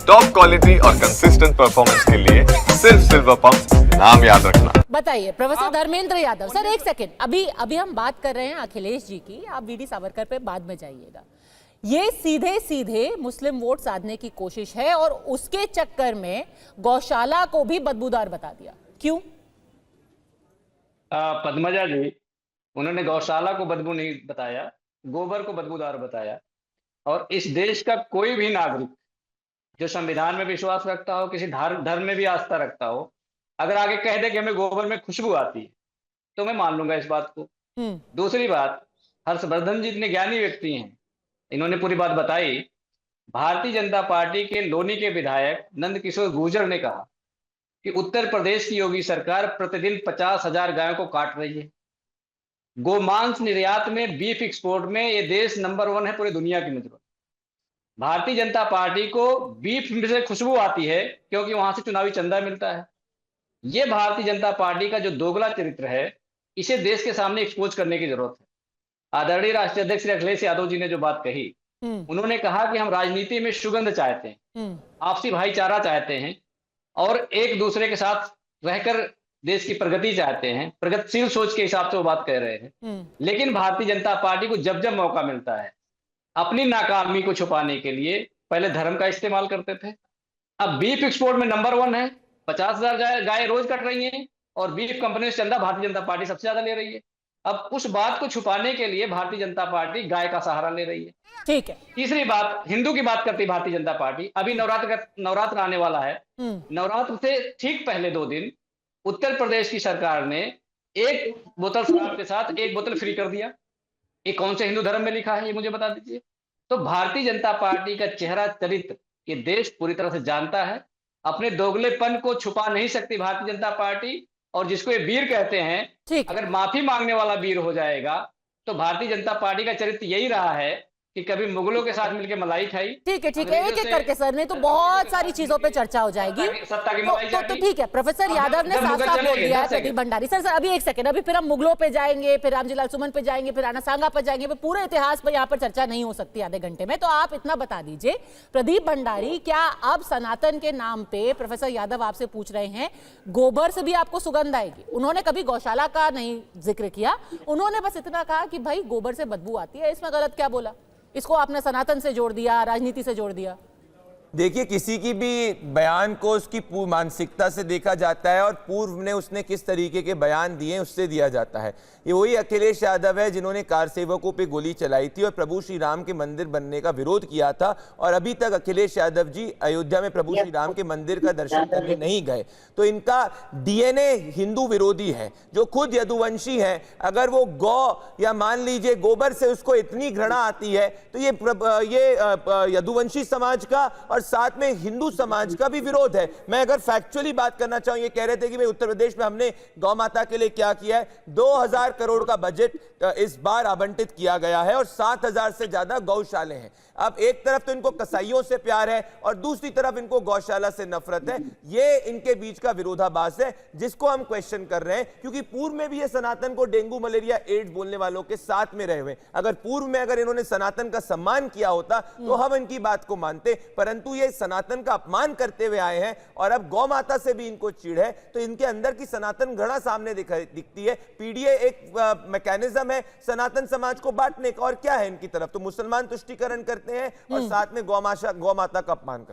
Top quality और consistent performance के लिए सिर्फ सिल्वर पंप नाम याद रखना। बताइए प्रोफेसर धर्मेंद्र यादव सर, एक सेकेंड, अभी हम बात कर रहे हैं अखिलेश जी की, आप वीडी सावरकर पे बाद में जाइएगा। ये सीधे सीधे मुस्लिम वोट साधने की कोशिश है और उसके चक्कर में गौशाला को भी बदबूदार बता दिया। क्यों? पद्मजा जी, उन्होंने गौशाला को बदबू नहीं बताया, गोबर को बदबूदार बताया। और इस देश का कोई भी नागरिक जो संविधान में विश्वास रखता हो, किसी धर्म में भी आस्था रखता हो, अगर आगे कह दे कि हमें गोबर में खुशबू आती है तो मैं मान लूंगा इस बात को। दूसरी बात, हर्षवर्धन जी इतने ज्ञानी व्यक्ति हैं, इन्होंने पूरी बात बताई। भारतीय जनता पार्टी के लोनी के विधायक नंद किशोर गुर्जर ने कहा कि उत्तर प्रदेश की योगी सरकार प्रतिदिन 50,000 गायों को काट रही है। गोमांस निर्यात में, बीफ एक्सपोर्ट में ये देश नंबर 1 है पूरी दुनिया की नजरों। भारतीय जनता पार्टी को बीफ में से खुशबू आती है क्योंकि वहां से चुनावी चंदा मिलता है। ये भारतीय जनता पार्टी का जो दोगला चरित्र है, इसे देश के सामने एक्सपोज करने की जरूरत है। आदरणीय राष्ट्रीय अध्यक्ष श्री अखिलेश यादव जी ने जो बात कही, उन्होंने कहा कि हम राजनीति में सुगंध चाहते हैं, आपसी भाईचारा चाहते हैं और एक दूसरे के साथ रहकर देश की प्रगति चाहते हैं, प्रगतिशील सोच के हिसाब से वो बात कह रहे हैं। लेकिन भारतीय जनता पार्टी को जब जब मौका मिलता है, अपनी नाकामी को छुपाने के लिए पहले धर्म का इस्तेमाल करते थे। अब बीफ एक्सपोर्ट में नंबर 1 है, 50,000 गाय रोज कट रही हैं और बीफ कंपनी से चंदा भारतीय जनता पार्टी सबसे ज्यादा ले रही है। अब उस बात को छुपाने के लिए भारतीय जनता पार्टी गाय का सहारा ले रही है। ठीक है। तीसरी बात, हिंदू की बात करती भारतीय जनता पार्टी। अभी नवरात्र आने वाला है। नवरात्र से ठीक पहले 2 दिन उत्तर प्रदेश की सरकार ने 1 बोतल शराब के साथ 1 बोतल फ्री कर दिया। ये कौन से हिंदू धर्म में लिखा है, ये मुझे बता दीजिए। तो भारतीय जनता पार्टी का चेहरा चरित्र ये देश पूरी तरह से जानता है। अपने दोगलेपन को छुपा नहीं सकती भारतीय जनता पार्टी। और जिसको ये वीर कहते हैं, अगर माफी मांगने वाला वीर हो जाएगा तो भारतीय जनता पार्टी का चरित्र यही रहा है कि कभी मुगलों के साथ मिलकर मलाई खाई। ठीक है, एक एक करके सर, नहीं तो बहुत सारी चीजों पे चर्चा हो जाएगी। सत्ता की मलाई तो ठीक है, प्रोफेसर यादव ने साफ साफ बोल दिया है प्रदीप भंडारी। सर अभी एक सेकंड, अभी फिर हम मुगलों पे जाएंगे, फिर रामजीलाल सुमन पे जाएंगे, फिर राणा सांगा पे जाएंगे, फिर पूरे इतिहास पर यहाँ पर चर्चा नहीं हो सकती आधे घंटे में। तो आप इतना बता दीजिए प्रदीप भंडारी, क्या अब सनातन के नाम पे प्रोफेसर यादव आपसे पूछ रहे हैं गोबर से भी आपको सुगंध आएगी? उन्होंने कभी गौशाला का नहीं जिक्र किया, उन्होंने बस इतना कहा कि भाई गोबर से बदबू आती है। इसमें गलत क्या बोला? इसको आपने सनातन से जोड़ दिया, राजनीति से जोड़ दिया। देखिए, किसी की भी बयान को उसकी मानसिकता से देखा जाता है और पूर्व ने उसने किस तरीके के बयान दिए उससे दिया जाता है। ये वही अखिलेश यादव है जिन्होंने कार सेवकों पे गोली चलाई थी और प्रभु श्री राम के मंदिर बनने का विरोध किया था। और अभी तक अखिलेश यादव जी अयोध्या में प्रभु श्री राम के मंदिर का दर्शन करने नहीं गए। तो इनका डीएनए हिंदू विरोधी है। जो खुद यदुवंशी है, अगर वो गौ या मान लीजिए गोबर से उसको इतनी घृणा आती है तो ये यदुवंशी समाज का और साथ में हिंदू समाज का भी विरोध है। मैं अगर फैक्चुअली बात करना चाहूं, ये कह रहे थे कि भाई उत्तर प्रदेश में हमने गौ माता के लिए क्या किया है। 2000 करोड़ का बजट इस बार आवंटित किया गया है और 7000 से ज्यादा गौशाले हैं। अब एक तरफ तो इनको कसाईयों से प्यार है और दूसरी तरफ इनको गौशाला से नफरत है। ये इनके बीच का विरोधाभास है जिसको हम क्वेश्चन कर रहे हैं, क्योंकि पूर्व में भी ये सनातन को डेंगू, मलेरिया, एड्स बोलने वालों के साथ में रहे हुए। अगर पूर्व में अगर इन्होंने सनातन का सम्मान किया होता तो हम इनकी बात को मानते, परंतु ये सनातन का अपमान करते हुए आए हैं और अब गौ माता से भी इनको चिढ़ है। तो इनके अंदर की सनातन घृणा सामने दिखती है। पीडीए एक मैकेनिज्म है सनातन समाज को बांटने का, और क्या है इनकी तरफ तो मुसलमान तुष्टिकरण करते हैं और साथ में गौ माता का अपमान करते हैं।